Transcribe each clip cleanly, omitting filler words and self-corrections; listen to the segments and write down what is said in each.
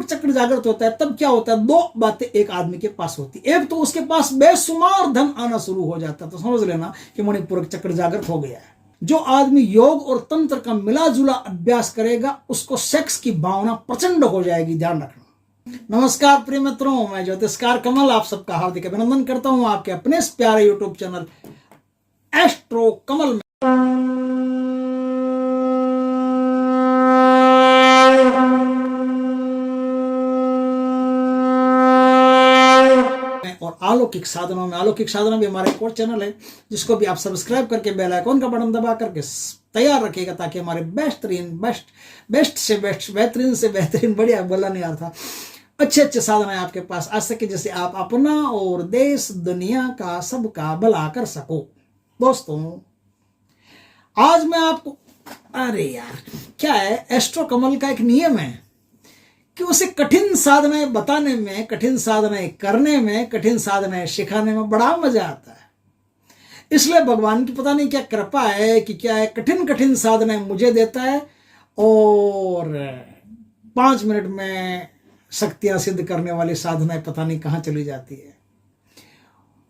चक्र जागृत होता है तब क्या होता है, दो बातें एक आदमी के पास होती। एक तो उसके पास बेशुमार धन आना शुरू हो जाता है, तो समझ लेना कि मणिपुरक चक्र जागृत हो गया है। जो आदमी योग और तंत्र का मिला जुला अभ्यास करेगा उसको सेक्स की भावना प्रचंड हो जाएगी, ध्यान रखना। नमस्कार प्रिय मित्रों, मैं ज्योतिषकार कमल आप सबका हार्दिक अभिनंदन करता हूं आपके अपने इस प्यारे यूट्यूब चैनल एस्ट्रो कमल में। और अलौकिक साधना भी हमारे एक और चैनल है जिसको भी आप सब्सक्राइब करके बेल आइकॉन का बटन दबा करके तैयार रखिएगा, ताकि हमारे बेहतरीन से बेहतरीन बढ़िया बोला नहीं आ रहा था, अच्छे साधनाएं आपके पास आ सके, जैसे आप अपना और देश दुनिया का सबका भला कर सको। दोस्तों आज मैं आपको, अरे यार क्या है, एस्ट्रो कमल का एक नियम है कि उसे कठिन साधनाएं बताने में, कठिन साधनाएं करने में, कठिन साधनाएं सिखाने में बड़ा मजा आता है। इसलिए भगवान की पता नहीं क्या कृपा है कि क्या है, कठिन साधनाएं मुझे देता है और 5 मिनट में शक्तियां सिद्ध करने वाली साधनाएं पता नहीं कहाँ चली जाती है।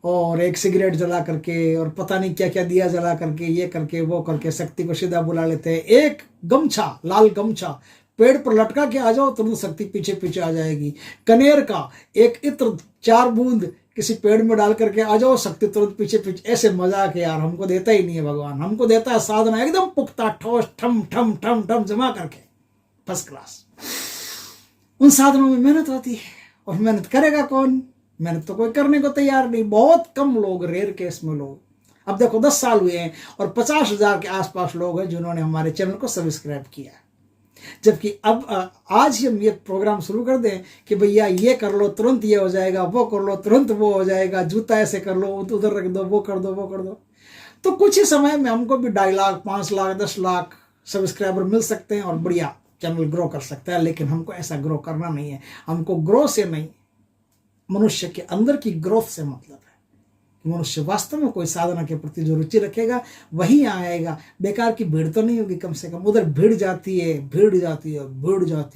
और एक सिगरेट जला करके और पता नहीं क्या क्या दिया जला करके, ये करके वो करके शक्ति को सीधा बुला लेते हैं। एक गमछा, लाल गमछा पेड़ पर लटका के आ जाओ, तुरंत शक्ति पीछे पीछे आ जाएगी। कनेर का एक इत्र 4 बूंद किसी पेड़ में डाल करके आ जाओ, शक्ति तुरंत पीछे पीछे। ऐसे मजाक है यार, हमको देता ही नहीं है भगवान, हमको देता है साधना एकदम पुख्ता, ठोस, ठम ठम ठम ठम जमा करके, फर्स्ट क्लास। उन साधनों में मेहनत आती है, और मेहनत करेगा कौन? मेहनत तो कोई करने को तैयार नहीं, बहुत कम लोग, रेयर केस में लोग। अब देखो 10 साल हुए हैं और 50,000 के आसपास लोग हैं जिन्होंने हमारे चैनल को सब्सक्राइब किया। जबकि अब आज ही हम ये प्रोग्राम शुरू कर दें कि भैया ये कर लो तुरंत ये हो जाएगा, वो कर लो तुरंत वो हो जाएगा, जूता ऐसे कर लो, उधर रख दो, वो कर दो, तो कुछ ही समय में हमको भी 2.5 लाख, 5 लाख, 10 लाख सब्सक्राइबर मिल सकते हैं और बढ़िया चैनल ग्रो कर सकता है। लेकिन हमको ऐसा ग्रो करना नहीं है, हमको ग्रो से नहीं, मनुष्य के अंदर की ग्रोथ से मतलब है। मनुष्य वास्तव में कोई साधना के प्रति जो रुचि रखेगा वही आएगा। बेकार की भीड़ तो नहीं होगी, कम से कम उधर भीड़ जाती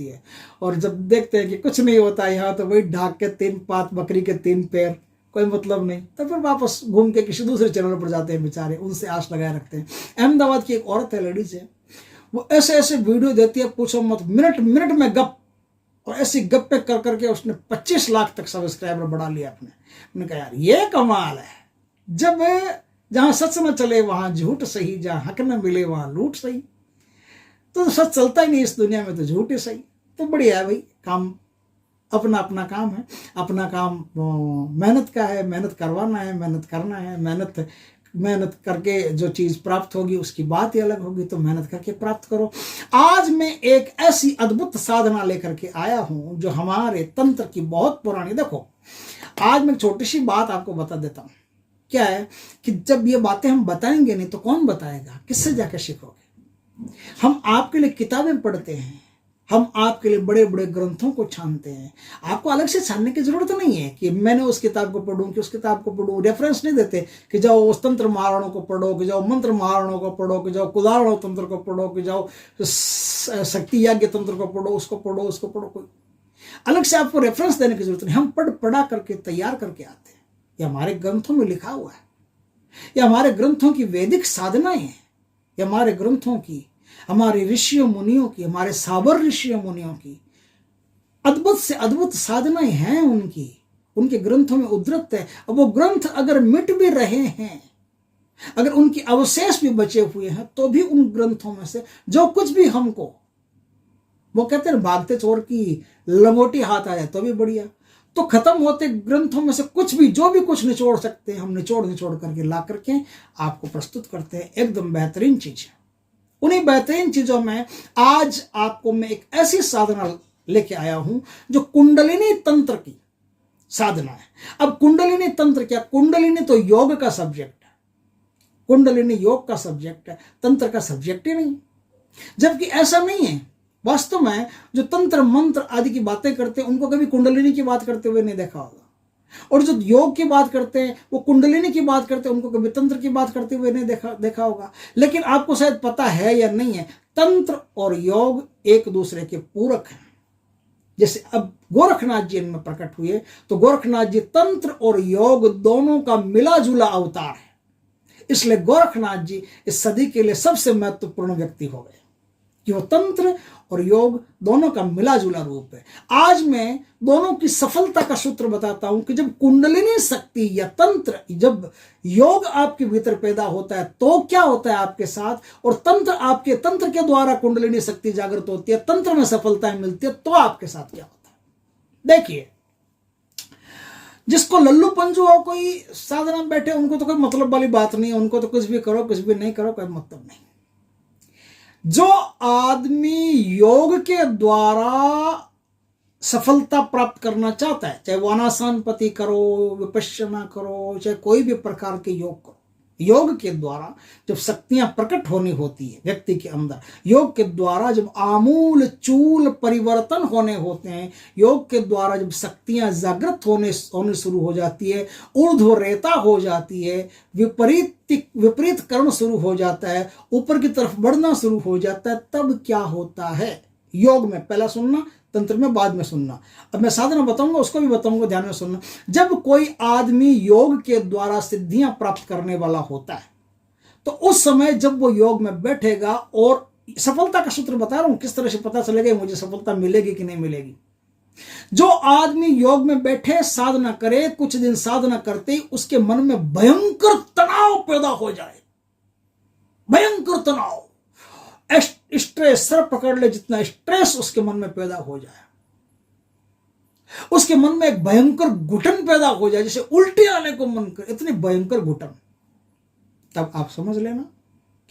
है। और जब देखते हैं कि कुछ नहीं होता यहाँ, तो वही ढाक के 3 पात, बकरी के 3 पैर, कोई मतलब नहीं, तो फिर वापस घूम के किसी दूसरे चैनल पर जाते हैं बेचारे, उनसे आश लगाए रखते हैं। अहमदाबाद की एक औरत है, लेडीज है, वो ऐसे वीडियो देती है, पूछो मत, मिनट में गप, और ऐसी गप्पे कर करके उसने 25 लाख तक सब्सक्राइबर बढ़ा लिया अपने। मैंने कहा यार ये कमाल है। जब जहां सच न चले वहां झूठ सही, जहां हक न मिले वहां लूट सही। तो सच चलता ही नहीं इस दुनिया में, तो झूठ ही सही। तो बढ़िया है भाई, काम अपना काम है, अपना काम मेहनत का है, मेहनत करवाना है, मेहनत करना है। मेहनत करके जो चीज प्राप्त होगी उसकी बात ही अलग होगी, तो मेहनत करके प्राप्त करो। आज मैं एक ऐसी अद्भुत साधना लेकर के आया हूं जो हमारे तंत्र की बहुत पुरानी, देखो आज मैं छोटी सी बात आपको बता देता हूं। क्या है कि जब ये बातें हम बताएंगे नहीं तो कौन बताएगा, किससे जाकर सीखोगे? हम आपके लिए किताबें पढ़ते हैं, हम आपके लिए बड़े बड़े ग्रंथों को छानते हैं। आपको अलग से छानने की जरूरत नहीं है कि मैंने उस किताब को पढ़ूं कि उस किताब को पढ़ूं। रेफरेंस नहीं देते कि जाओ उस तंत्र महारणों को पढ़ो, कि जाओ मंत्र महारणों को पढ़ो, कि जाओ कुदारणों तंत्र को पढ़ो, कि जाओ शक्ति यज्ञ तंत्र को पढ़ो, उसको पढ़ो। कोई अलग से आपको रेफरेंस देने की जरूरत नहीं। हम पढ़ा करके तैयार करके आते हैं। ये हमारे ग्रंथों में लिखा हुआ है, ये हमारे ग्रंथों की वैदिक साधनाएं हैं, ये हमारे ग्रंथों की, हमारे ऋषियों मुनियों की, हमारे साबर ऋषियों मुनियों की अद्भुत से अद्भुत साधनाएं हैं उनके ग्रंथों में उद्धृत है। अब वो ग्रंथ अगर मिट भी रहे हैं, अगर उनके अवशेष भी बचे हुए हैं, तो भी उन ग्रंथों में से जो कुछ भी हमको, वो कहते हैं भागते चोर की लंगोटी हाथ आ जाए तो भी बढ़िया, तो खत्म होते ग्रंथों में से कुछ भी, जो भी कुछ निचोड़ सकते हैं, हम निचोड़ करके ला करके आपको प्रस्तुत करते हैं। एकदम बेहतरीन चीज है। उन्हीं बेहतरीन चीजों में आज आपको मैं एक ऐसी साधना लेके आया हूं जो कुंडलिनी तंत्र की साधना है। अब कुंडलिनी तंत्र क्या? कुंडलिनी तो योग का सब्जेक्ट है, कुंडलिनी योग का सब्जेक्ट है, तंत्र का सब्जेक्ट ही नहीं। जबकि ऐसा नहीं है। वास्तव में जो तंत्र मंत्र आदि की बातें करते हैं उनको कभी कुंडलिनी की बात करते हुए नहीं देखा होगा, और जो योग की बात करते हैं वो कुंडलिनी की बात करते हैं, उनको कभी तंत्र की बात करते हुए नहीं देखा होगा। लेकिन आपको शायद पता है या नहीं है, तंत्र और योग एक दूसरे के पूरक हैं। जैसे अब गोरखनाथ जी इनमें प्रकट हुए, तो गोरखनाथ जी तंत्र और योग दोनों का मिला जुला अवतार है, इसलिए गोरखनाथ जी इस सदी के लिए सबसे महत्वपूर्ण व्यक्ति हो गए कि वो तंत्र और योग दोनों का मिला जुला रूप है। आज मैं दोनों की सफलता का सूत्र बताता हूं कि जब कुंडलिनी शक्ति या तंत्र, जब योग आपके भीतर पैदा होता है तो क्या होता है आपके साथ, और तंत्र के द्वारा कुंडलिनी शक्ति जागृत होती है, तंत्र में सफलताएं मिलती है, तो आपके साथ क्या होता है। देखिए, जिसको लल्लू पंजू हो कोई साधना में बैठे, उनको तो कोई मतलब वाली बात नहीं है, उनको तो कुछ भी करो कुछ भी नहीं करो कोई मतलब नहीं। जो आदमी योग के द्वारा सफलता प्राप्त करना चाहता है, चाहे वो आनापानसति करो, विपश्यना करो, चाहे कोई भी प्रकार के योग करो, योग के द्वारा जब शक्तियां प्रकट होनी होती है व्यक्ति के अंदर, योग के द्वारा जब आमूल चूल परिवर्तन होने होते हैं, योग के द्वारा जब शक्तियां जागृत होने शुरू हो जाती है, ऊर्ध्वरेता हो जाती है, विपरीत कर्म शुरू हो जाता है, ऊपर की तरफ बढ़ना शुरू हो जाता है, तब क्या होता है। योग में पहला सुनना, तंत्र में बाद में सुनना। अब मैं साधना बताऊंगा, उसको भी बताऊंगा, ध्यान में सुनना। जब कोई आदमी योग के द्वारा सिद्धियां प्राप्त करने वाला होता है, तो उस समय जब वो योग में बैठेगा, और सफलता का सूत्र बता रहा हूं, किस तरह से पता चलेगा मुझे सफलता मिलेगी कि नहीं मिलेगी। जो आदमी योग में बैठे साधना करे, कुछ दिन साधना करते ही उसके मन में भयंकर तनाव पैदा हो जाए, भयंकर तनाव, स्ट्रेस, सर पकड़ ले जितना स्ट्रेस उसके मन में पैदा हो जाए, उसके मन में एक भयंकर घुटन पैदा हो जाए, जैसे उल्टी आने को मन करे, इतनी भयंकर घुटन, तब आप समझ लेना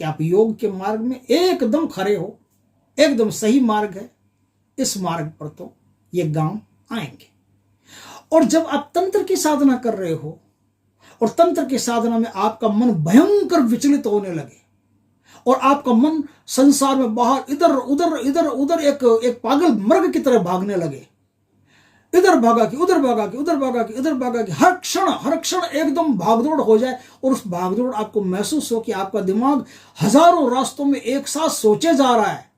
कि आप योग के मार्ग में एकदम खड़े हो, एकदम सही मार्ग है, इस मार्ग पर तो ये गांव आएंगे। और जब आप तंत्र की साधना कर रहे हो और तंत्र की साधना में आपका मन भयंकर विचलित होने लगे और आपका मन संसार में बाहर इधर उधर इधर उधर एक पागल मर्ग की तरह भागने लगे, इधर भागा कि उधर भागा कि उधर भागा कि इधर भागा कि हर क्षण एकदम भागदौड़ हो जाए, और उस भागदौड़ आपको महसूस हो कि आपका दिमाग हजारों रास्तों में एक साथ सोचे जा रहा है,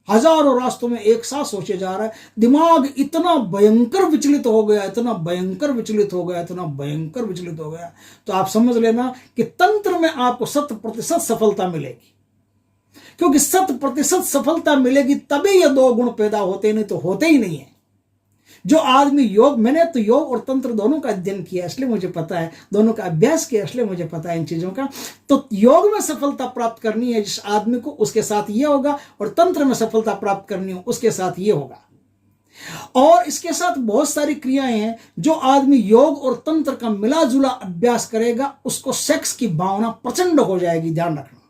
हजारों रास्तों में एक साथ सोचे जा रहा है, दिमाग इतना भयंकर विचलित हो गया, इतना भयंकर विचलित हो गया, इतना भयंकर विचलित हो गया, तो आप समझ लेना कि तंत्र में आपको 100% सफलता मिलेगी, क्योंकि 100% सफलता मिलेगी तभी ये दो गुण पैदा होते, नहीं तो होते ही नहीं है। जो आदमी योग, मैंने तो योग और तंत्र दोनों का अध्ययन किया, इसलिए मुझे पता है, दोनों का अभ्यास किया, इसलिए मुझे पता है इन चीजों का। तो योग में सफलता प्राप्त करनी है जिस आदमी को, उसके साथ ये होगा, और तंत्र में सफलता प्राप्त करनी हो उसके साथ ये होगा। और इसके साथ बहुत सारी क्रियाएं हैं। जो आदमी योग और तंत्र का मिला जुला अभ्यास करेगा, उसको सेक्स की भावना प्रचंड हो जाएगी, ध्यान रखना।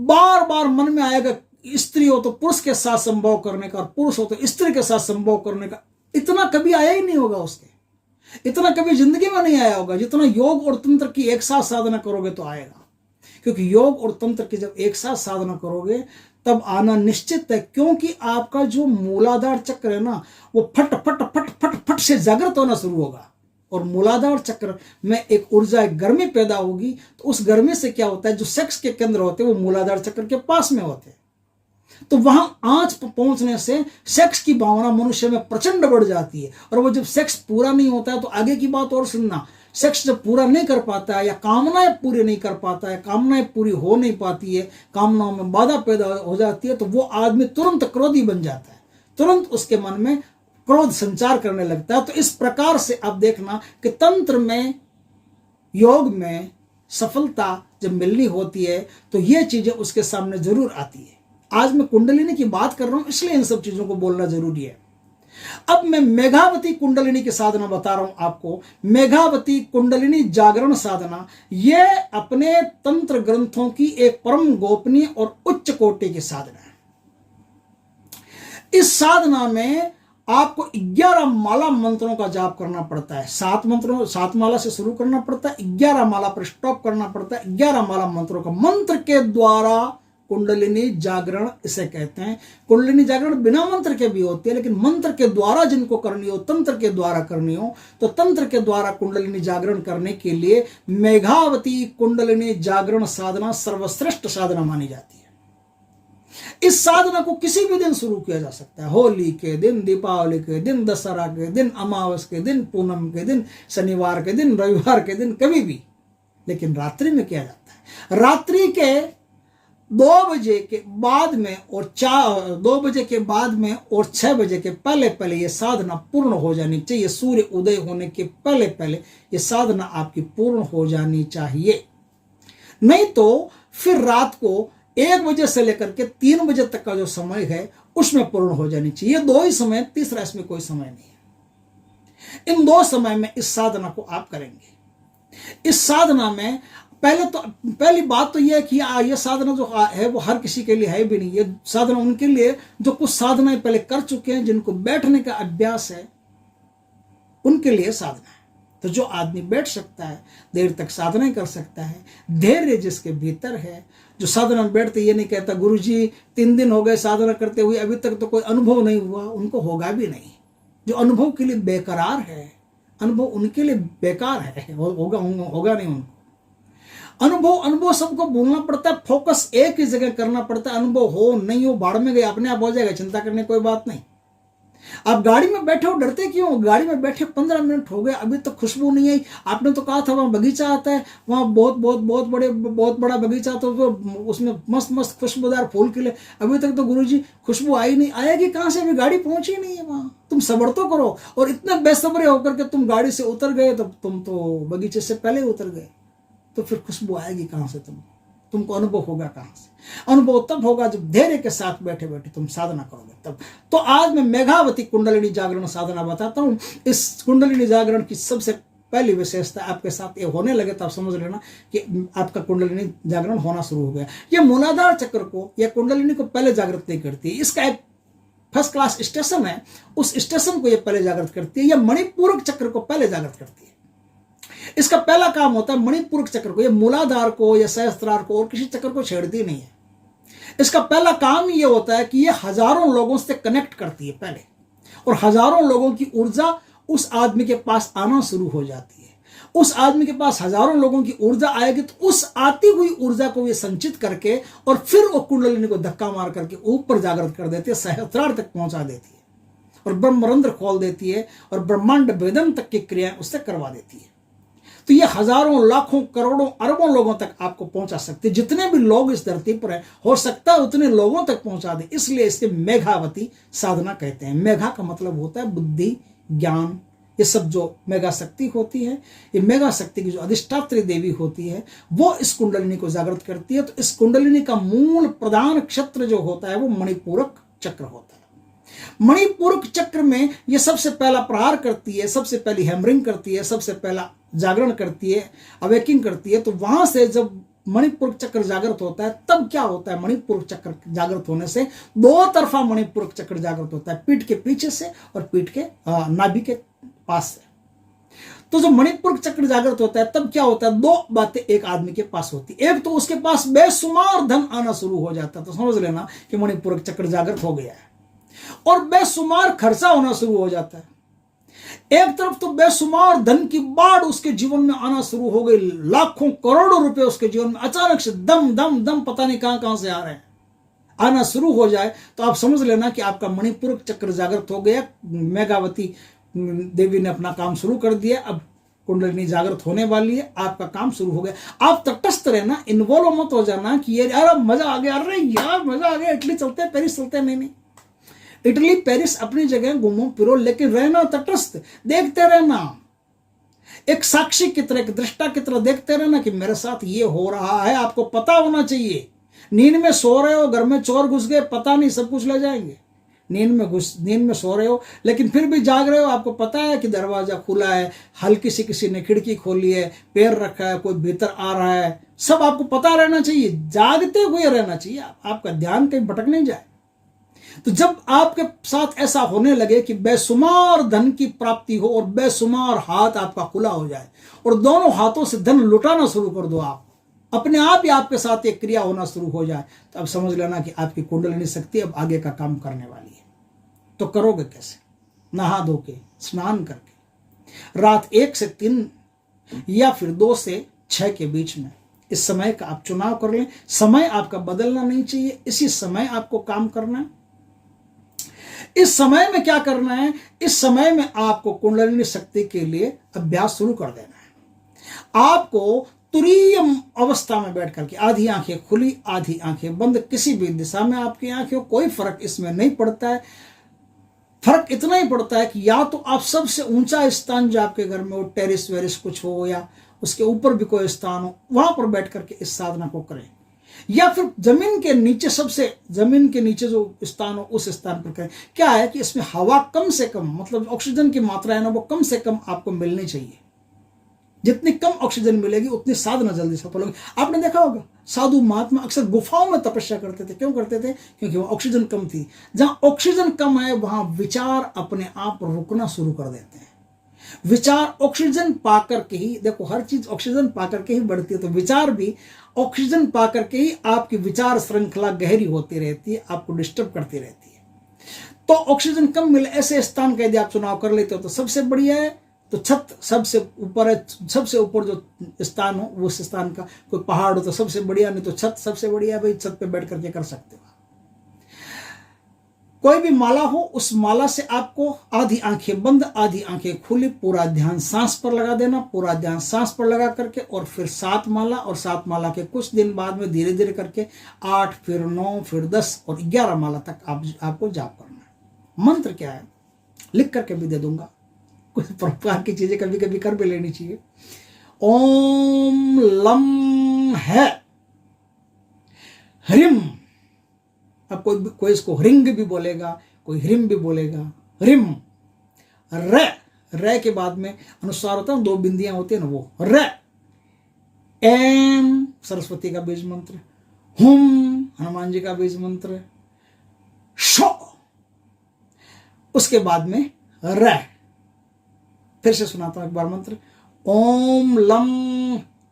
बार बार मन में आएगा, स्त्री हो तो पुरुष के साथ संभोग करने का, और पुरुष हो तो स्त्री के साथ संभोग करने का। इतना कभी आया ही नहीं होगा उसके, इतना कभी जिंदगी में नहीं आया होगा जितना योग और तंत्र की एक साथ साधना करोगे तो आएगा। क्योंकि योग और तंत्र की जब एक साथ साधना करोगे तब आना निश्चित है, क्योंकि आपका जो मूलाधार चक्र है ना, वो फट फट फट फट फट से जागृत होना शुरू होगा, और मूलाधार चक्र में एक ऊर्जा, एक गर्मी पैदा होगी। तो उस गर्मी से क्या होता है, जो सेक्स के केंद्र होते हैं वो मूलाधार चक्र के पास में होते हैं, तो वहां आंच पहुंचने से सेक्स की भावना मनुष्य में प्रचंड बढ़ जाती है। और वो जब सेक्स पूरा नहीं होता है, तो आगे की बात और सुनना, सेक्स जब पूरा नहीं कर पाता है, या कामनाएं पूरी नहीं कर पाता है, कामनाएं पूरी हो नहीं पाती है, कामनाओं में बाधा पैदा हो जाती है, तो वो आदमी तुरंत क्रोधी बन जाता है, तुरंत उसके मन में क्रोध संचार करने लगता है। तो इस प्रकार से आप देखना कि तंत्र में, योग में सफलता जब मिलनी होती है तो ये चीजें उसके सामने जरूर आती है। आज मैं कुंडलिनी की बात कर रहा हूं, इसलिए इन सब चीजों को बोलना जरूरी है। अब मैं मेघावती कुंडलिनी की साधना बता रहा हूं आपको। मेघावती कुंडलिनी जागरण साधना, यह अपने तंत्र ग्रंथों की एक परम गोपनीय और उच्च कोटि की साधना है। इस साधना में आपको 11 माला मंत्रों का जाप करना पड़ता है। 7 माला से शुरू करना पड़ता है, 11 माला पर स्टॉप करना पड़ता है। 11 माला मंत्रों का, मंत्र के द्वारा कुंडलिनी जागरण इसे कहते हैं। कुंडलिनी जागरण बिना मंत्र के भी होती है, लेकिन मंत्र के द्वारा जिनको करनी हो, तंत्र के द्वारा करनी हो, तो तंत्र के द्वारा कुंडलिनी जागरण करने के लिए मेघावती कुंडलिनी जागरण साधना सर्वश्रेष्ठ साधना मानी जाती है। इस साधना को किसी भी दिन शुरू किया जा सकता है, होली के दिन, दीपावली के दिन, दशहरा के दिन, अमावस के दिन, पूनम के दिन, शनिवार के दिन, रविवार के दिन, कभी भी। लेकिन रात्रि में किया जाता है। रात्रि के 2 बजे के बाद में और 2 बजे के बाद में और 6 बजे के पहले पहले ये साधना पूर्ण हो जानी चाहिए। सूर्य उदय होने के पहले पहले ये साधना आपकी पूर्ण हो जानी चाहिए। नहीं तो फिर रात को 1 बजे से लेकर के 3 बजे तक का जो समय है उसमें पूर्ण हो जानी चाहिए। 2 ही समय, तीसरा इसमें कोई समय नहीं है। इन 2 समय में इस साधना को आप करेंगे। इस साधना में पहली बात तो यह है कि ये साधना जो है वो हर किसी के लिए है भी नहीं। ये साधना उनके लिए जो कुछ साधनाएं पहले कर चुके हैं, जिनको बैठने का अभ्यास है, उनके लिए साधना है। तो जो आदमी बैठ सकता है, देर तक साधना कर सकता है, धैर्य जिसके भीतर है, जो साधना में बैठते ये नहीं कहता गुरुजी 3 दिन हो गए साधना करते हुए अभी तक तो कोई अनुभव नहीं हुआ, उनको होगा भी नहीं। जो अनुभव के लिए बेकरार है, अनुभव उनके लिए बेकार है, होगा नहीं उनको। अनुभव सबको भूलना पड़ता है, फोकस एक ही जगह करना पड़ता है। अनुभव हो नहीं हो, बाढ़ में गए, अपने आप हो जाएगा, चिंता करने कोई बात नहीं। आप गाड़ी में बैठे हो, डरते क्यों? गाड़ी में बैठे 15 मिनट हो गए, अभी तक खुशबू नहीं आई। आपने तो कहा था वहां बगीचा आता है, वहां बहुत बड़ा बगीचा, तो उसमें मस्त खुशबूदार फूल खिले, अभी तक तो गुरुजी खुशबू आई नहीं। आएगी कहां से? अभी गाड़ी पहुंची नहीं है वहां। तुम सब्र तो करो। और इतने बेसब्रे होकर के तुम गाड़ी से उतर गए, तो तुम तो बगीचे से पहले उतर गए, तो फिर खुशबू आएगी कहां से? तुमको अनुभव होगा कहां से? अनुभव तब होगा जब धैर्य के साथ बैठे बैठे तुम साधना करोगे तब। तो आज मैं मेघावती कुंडलिनी जागरण साधना बताता हूं। इस कुंडलिनी जागरण की सबसे पहली विशेषता आपके साथ ये होने लगे तो आप समझ लेना कि आपका कुंडलिनी जागरण होना शुरू हो गया। ये मूलाधार चक्र को या कुंडलिनी को पहले जागृत नहीं करती, इसका एक फर्स्ट क्लास स्टेशन है, उस स्टेशन को ये पहले जागृत करती है। यह मणिपूरक चक्र को पहले जागृत करती है। इसका पहला काम होता है मणिपूरक चक्र को, ये मूलाधार को या सहस्त्रार को और किसी चक्र को छेड़ती नहीं है। इसका पहला काम ये होता है कि ये हजारों लोगों से कनेक्ट करती है पहले, और हजारों लोगों की ऊर्जा उस आदमी के पास आना शुरू हो जाती है। उस आदमी के पास हजारों लोगों की ऊर्जा आएगी तो उस आती हुई ऊर्जा को ये संचित करके और फिर वो कुंडलिनी को धक्का मार करके ऊपर जागृत कर देती है, सहस्त्रार तक पहुंचा देती है और ब्रह्मरंध्र खोल देती है और ब्रह्मांड भेदन तक की क्रियाएं उससे करवा देती है। तो ये हजारों, लाखों, करोड़ों, अरबों लोगों तक आपको पहुंचा सकते हैं। जितने भी लोग इस धरती पर हैं, हो सकता है उतने लोगों तक पहुंचा दे। इसलिए इसके मेघावती साधना कहते हैं। मेघा का मतलब होता है बुद्धि, ज्ञान, ये सब जो मेघा शक्ति होती है, ये मेघा शक्ति की जो अधिष्ठात्री देवी होती है, वो इस कुंडलिनी को जागृत करती है। तो इस कुंडलिनी का मूल प्रधान क्षेत्र जो होता है वो मणिपूरक चक्र होता है। मणिपूरक चक्र में ये सबसे पहला प्रहार करती है, सबसे पहली हैमरिंग करती है, सबसे पहला जागरण करती है, अवेकिंग करती है। तो वहां से जब मणिपूरक चक्र जागृत होता है तब क्या होता है? मणिपूरक चक्र जागृत होने से 2 तरफा मणिपूरक चक्र जागृत होता है, पीठ के पीछे से और पीठ के नाभि के पास से। तो जब मणिपूरक चक्र जागृत होता है तब क्या होता है? 2 बातें एक आदमी के पास होती है। एक तो उसके पास बेशुमार धन आना शुरू हो जाता है, तो समझ लेना कि मणिपूरक चक्र जागृत हो गया है। और बेशुमार खर्चा होना शुरू हो जाता है। एक तरफ तो बेशुमार धन की बाढ़ उसके जीवन में आना शुरू हो गई, लाखों करोड़ों रुपए उसके जीवन में अचानक से दम दम दम पता नहीं कहां से आ रहे हैं, आना शुरू हो जाए तो आप समझ लेना कि आपका मणिपूरक चक्र जागृत हो गया। मेघावती देवी ने अपना काम शुरू कर दिया, अब कुंडलिनी जागृत होने वाली है, आपका काम शुरू हो गया। आप तटस्थ रहना, इन्वॉल्व मत हो जाना कि यार मजा आ गया, अरे यार मजा आ गया, इटली चलते हैं, पेरिस चलते हैं। नहीं, इटली पेरिस अपनी जगह घूमो फिरो, लेकिन रहना तटस्थ, देखते रहना, एक साक्षी की तरह, एक दृष्टा की तरह देखते रहना कि मेरे साथ ये हो रहा है। आपको पता होना चाहिए। नींद में सो रहे हो, घर में चोर घुस गए, पता नहीं, सब कुछ ले जाएंगे। नींद में सो रहे हो लेकिन फिर भी जाग रहे हो, आपको पता है कि दरवाजा खुला है, हल्की सी किसी ने खिड़की खोली है, पैर रखा है, कोई भीतर आ रहा है, सब आपको पता रहना चाहिए। जागते हुए रहना चाहिए, आपका ध्यान कहीं भटक नहीं जाए। तो जब आपके साथ ऐसा होने लगे कि बेशुमार धन की प्राप्ति हो और बेशुमार हाथ आपका खुला हो जाए और दोनों हाथों से धन लुटाना शुरू कर दो, आप अपने आप ही आपके साथ एक क्रिया होना शुरू हो जाए, तो अब समझ लेना कि आपकी कुंडलिनी शक्ति अब आगे का काम करने वाली है। तो करोगे कैसे? नहा धो के, स्नान करके, रात 1 से 3 या फिर 2 से 6 के बीच में इस समय का आप चुनाव कर लें। समय आपका बदलना नहीं चाहिए, इसी समय आपको काम करना है। इस समय में क्या करना है, इस समय में आपको कुंडलिनी शक्ति के लिए अभ्यास शुरू कर देना है। आपको तुरीय अवस्था में बैठ करके, आधी आंखें खुली आधी आंखें बंद, किसी भी दिशा में आपकी आंखें हो, कोई फर्क इसमें नहीं पड़ता है। फर्क इतना ही पड़ता है कि या तो आप सबसे ऊंचा स्थान जो आपके घर में हो, टेरिस वेरिस कुछ हो या उसके ऊपर भी कोई स्थान हो, वहां पर बैठ करके इस साधना को करें, या फिर जमीन के नीचे जो स्थान हो उस स्थान पर करें। क्या है कि इसमें हवा कम से कम, मतलब ऑक्सीजन की मात्रा है ना, वो कम से कम आपको मिलनी चाहिए। जितनी कम ऑक्सीजन मिलेगी उतनी साधना जल्दी सफल होगी। आपने देखा होगा साधु महात्मा अक्सर गुफाओं में तपस्या करते थे। क्यों करते थे? क्योंकि वहां ऑक्सीजन कम थी। जहां ऑक्सीजन कम है वहां विचार अपने आप रुकना शुरू कर देते हैं। विचार ऑक्सीजन पाकर के ही, देखो हर चीज ऑक्सीजन पाकर के ही बढ़ती है, तो विचार भी ऑक्सीजन पाकर के ही आपकी विचार श्रृंखला गहरी होती रहती है, आपको डिस्टर्ब करती रहती है। तो ऑक्सीजन कम मिले ऐसे स्थान का यदि आप चुनाव कर लेते हो तो सबसे बढ़िया है। तो छत सबसे ऊपर है, सबसे ऊपर जो स्थान हो उस स्थान का, कोई पहाड़ हो तो सबसे बढ़िया, नहीं तो छत सबसे बढ़िया है भाई, छत पे बैठ करके कर सकते हो। कोई भी माला हो, उस माला से आपको आधी आंखें बंद आधी आंखें खुली, पूरा ध्यान सांस पर लगा देना। पूरा ध्यान सांस पर लगा करके और फिर 7 माला, और 7 माला के कुछ दिन बाद में धीरे धीरे करके 8, फिर 9, फिर 10 और 11 माला तक आपको जाप करना है। मंत्र क्या है लिख करके भी दे दूंगा, कुछ प्रकार की चीजें कभी कभी कर भी लेनी चाहिए। ओम लम है ह्रीम, अब कोई इसको ह्रिंग भी बोलेगा, कोई ह्रिम भी बोलेगा। ह्रिम रे के बाद में अनुस्वार होता है, 2 बिंदियां होती है ना, वो रे। एम सरस्वती का बीज मंत्र। हुम हनुमान जी का बीज मंत्र। शो उसके बाद में रे। फिर से सुनाता हूं एक बार मंत्र। ओम लम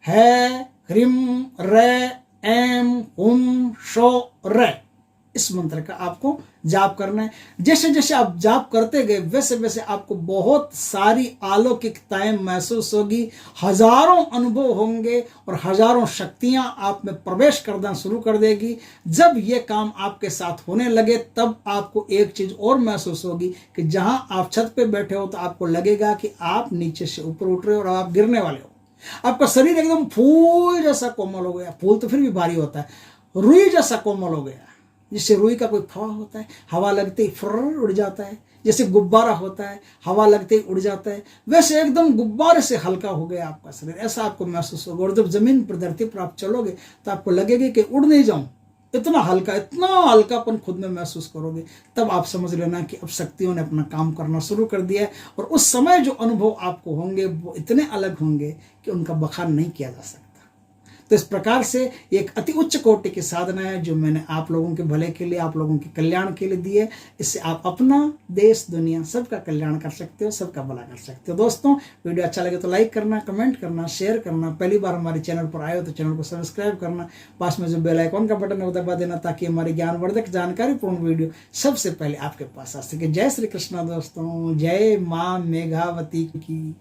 है ह्रीम रे एम हुम शो रे। इस मंत्र का आपको जाप करना है। जैसे जैसे आप जाप करते गए वैसे वैसे आपको बहुत सारी अलौकिकताएं महसूस होगी, हजारों अनुभव होंगे और हजारों शक्तियां आप में प्रवेश करना शुरू कर देगी। जब ये काम आपके साथ होने लगे तब आपको एक चीज और महसूस होगी कि जहां आप छत पे बैठे हो तो आपको लगेगा कि आप नीचे से ऊपर उठ रहे हो और आप गिरने वाले हो। आपका शरीर एकदम फूल जैसा कोमल हो गया। फूल तो फिर भी भारी होता है, रुई जैसा कोमल हो गया, जिससे रुई का कोई फवा होता है, हवा लगते ही फुर्र उड़ जाता है। जैसे गुब्बारा होता है, हवा लगते ही उड़ जाता है, वैसे एकदम गुब्बारे से हल्का हो गया आपका शरीर, ऐसा आपको महसूस होगा। और जब जमीन पर धरती पर आप चलोगे तो आपको लगेगा कि उड़ नहीं जाऊं, इतना हल्कापन खुद में महसूस करोगे। तब आप समझ लेना कि अब शक्तियों ने अपना काम करना शुरू कर दिया है। और उस समय जो अनुभव आपको होंगे वो इतने अलग होंगे कि उनका बखान नहीं किया जा सकता। तो इस प्रकार से एक अति उच्च कोटि की साधना है जो मैंने आप लोगों के भले के लिए, आप लोगों के कल्याण के लिए दी है। इससे आप अपना, देश, दुनिया सबका कल्याण कर सकते हो, सबका भला कर सकते हो। दोस्तों वीडियो अच्छा लगे तो लाइक करना, कमेंट करना, शेयर करना। पहली बार हमारे चैनल पर आए हो तो चैनल को सब्सक्राइब करना। पास में जो बेल आइकॉन का बटन है वो दबा देना ताकि हमारी ज्ञानवर्धक जानकारीपूर्ण वीडियो सबसे पहले आपके पास आ सके। जय श्री कृष्णा दोस्तों, जय माँ मेघावती की।